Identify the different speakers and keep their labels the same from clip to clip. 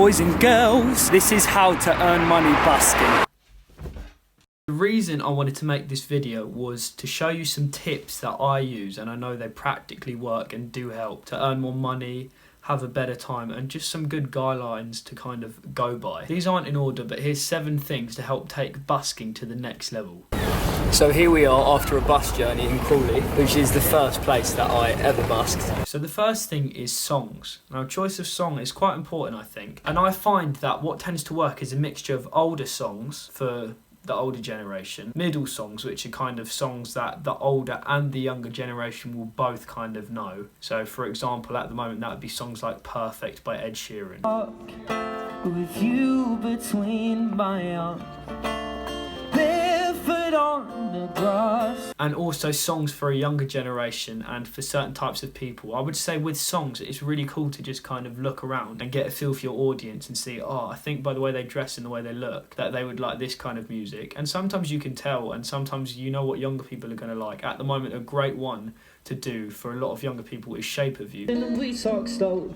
Speaker 1: boys and girls, this is how to earn money busking.
Speaker 2: The reason I wanted to make this video was to show you some tips that I use, and I know they practically work and do help to earn more money, have a better time, and just some good guidelines to kind of go by. These aren't in order, but here's 7 things to help take busking to the next level.
Speaker 1: So here we are after a bus journey in Crawley, which is the first place that I ever busked.
Speaker 2: So the first thing is songs. Now, choice of song is quite important, I think. And I find that what tends to work is a mixture of older songs for the older generation, middle songs, which are kind of songs that the older and the younger generation will both kind of know. So for example, at the moment, that would be songs like Perfect by Ed Sheeran.
Speaker 3: With you between my arms, barefoot on the grass.
Speaker 2: And also songs for a younger generation and for certain types of people. I would say with songs, it's really cool to just kind of look around and get a feel for your audience and see, oh, I think by the way they dress and the way they look, that they would like this kind of music. And sometimes you can tell, and sometimes you know what younger people are going to like. At the moment, a great one to do for a lot of younger people is Shape of You.
Speaker 3: And we talk slow.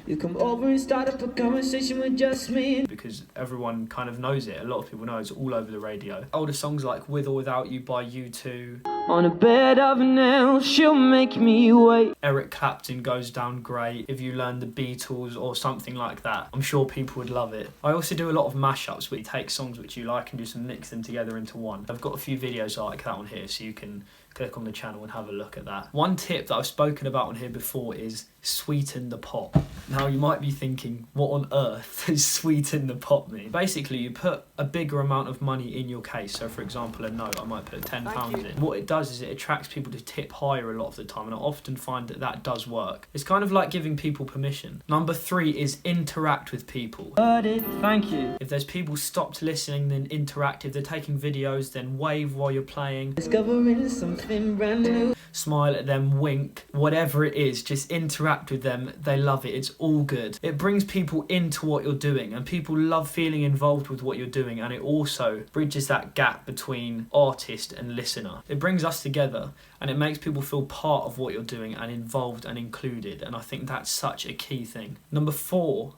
Speaker 3: You come over and start up a conversation with just me.
Speaker 2: Because everyone kind of knows it. A lot of people know it's all over the radio. Older songs like With or Without You by U2.
Speaker 3: On a bed of nails, she'll make me wait.
Speaker 2: Eric Clapton Goes Down Great. If you learn the Beatles or something like that, I'm sure people would love it. I also do a lot of mashups where you take songs which you like and just mix them together into one. I've got a few videos like that on here, so you can click on the channel and have a look at that. One tip that I've spoken about on here before is sweeten the pot. Now you might be thinking, what on earth does sweeten the pot mean? Basically, you put a bigger amount of money in your case. So for example, a note, I might put £10 in. What it does is it attracts people to tip higher a lot of the time, and I often find that that does work. It's kind of like giving people permission. Number 3 is interact with people.
Speaker 3: Thank you.
Speaker 2: If there's people stopped listening, then interact. If they're taking videos, then wave while you're playing.
Speaker 3: Discovering something brand new.
Speaker 2: Smile at them, wink, whatever it is, just interact with them. They love it. It's all good. It brings people into what you're doing, and people love feeling involved with what you're doing, and it also bridges that gap between artist and listener. It brings us together, and it makes people feel part of what you're doing and involved and included, and I think that's such a key thing. Number 4.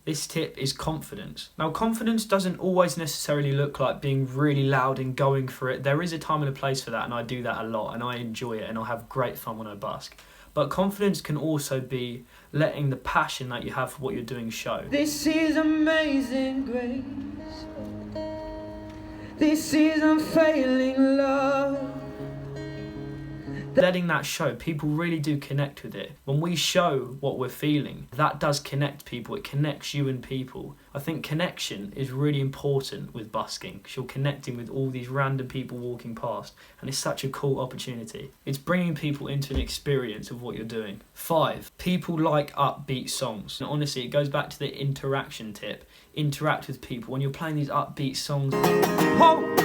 Speaker 2: This tip is confidence. Now, confidence doesn't always necessarily look like being really loud and going for it. There is a time and a place for that, and I do that a lot, and I enjoy it, and I have great fun when I busk. But confidence can also be letting the passion that you have for what you're doing show.
Speaker 3: This is amazing grace. This is unfailing love.
Speaker 2: Letting that show, people really do connect with it. When we show what we're feeling, that does connect people. It connects you and people. I think connection is really important with busking, because you're connecting with all these random people walking past, and it's such a cool opportunity. It's bringing people into an experience of what you're doing. 5, people like upbeat songs. And honestly, it goes back to the interaction tip. Interact with people. When you're playing these upbeat songs,
Speaker 3: Whoa.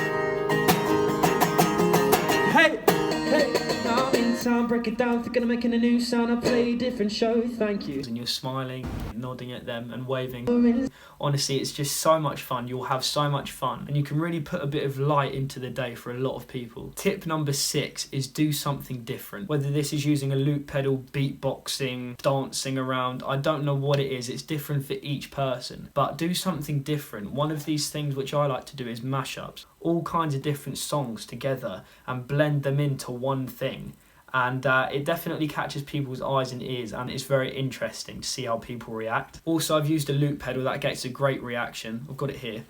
Speaker 3: Hey, hey. Now in time, break it down, thinking of making a new sound. I play a different show, thank you.
Speaker 2: and you're smiling, nodding at them and waving. Honestly, it's just so much fun. You'll have so much fun, and you can really put a bit of light into the day for a lot of people. Tip number 6 is do something different. Whether this is using a loop pedal, beatboxing, dancing around, I don't know what it is. It's different for each person, but do something different. One of these things which I like to do is mashups. All kinds of different songs together and blend them into one thing. And it definitely catches people's eyes and ears, and it's very interesting to see how people react. Also, I've used a loop pedal that gets a great reaction. I've got it here.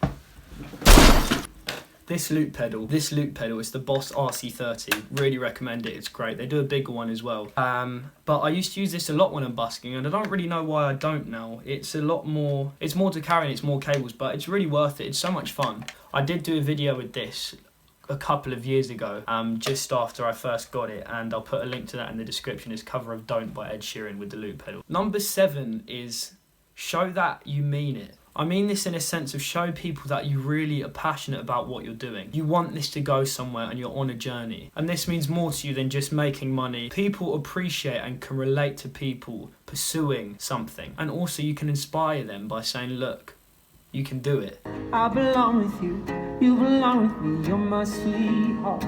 Speaker 2: This loop pedal is the Boss RC30. Really recommend it, it's great. They do a bigger one as well. But I used to use this a lot when I'm busking, and I don't really know why I don't now. It's more to carry and it's more cables, but it's really worth it. It's so much fun. I did do a video with this a couple of years ago, just after I first got it, and I'll put a link to that in the description. It's cover of Don't by Ed Sheeran with the loop pedal. Number 7 is show that you mean it. I mean this in a sense of show people that you really are passionate about what you're doing. You want this to go somewhere and you're on a journey. And this means more to you than just making money. People appreciate and can relate to people pursuing something. And also you can inspire them by saying, look, you can do it.
Speaker 3: I belong with you, you belong with me, you're my sweetheart.